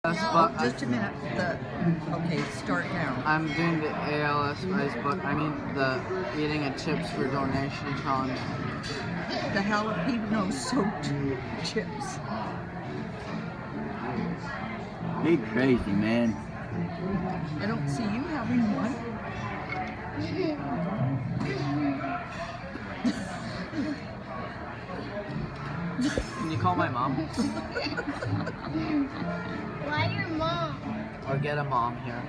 But Just a minute. Okay, start now. I'm doing the ALS ice bucket. I mean the eating a chips for donation challenge. The jalapeno soaked chips. Be crazy, man. I don't see you having one. Can you call my mom? Why your mom? Or get a mom here.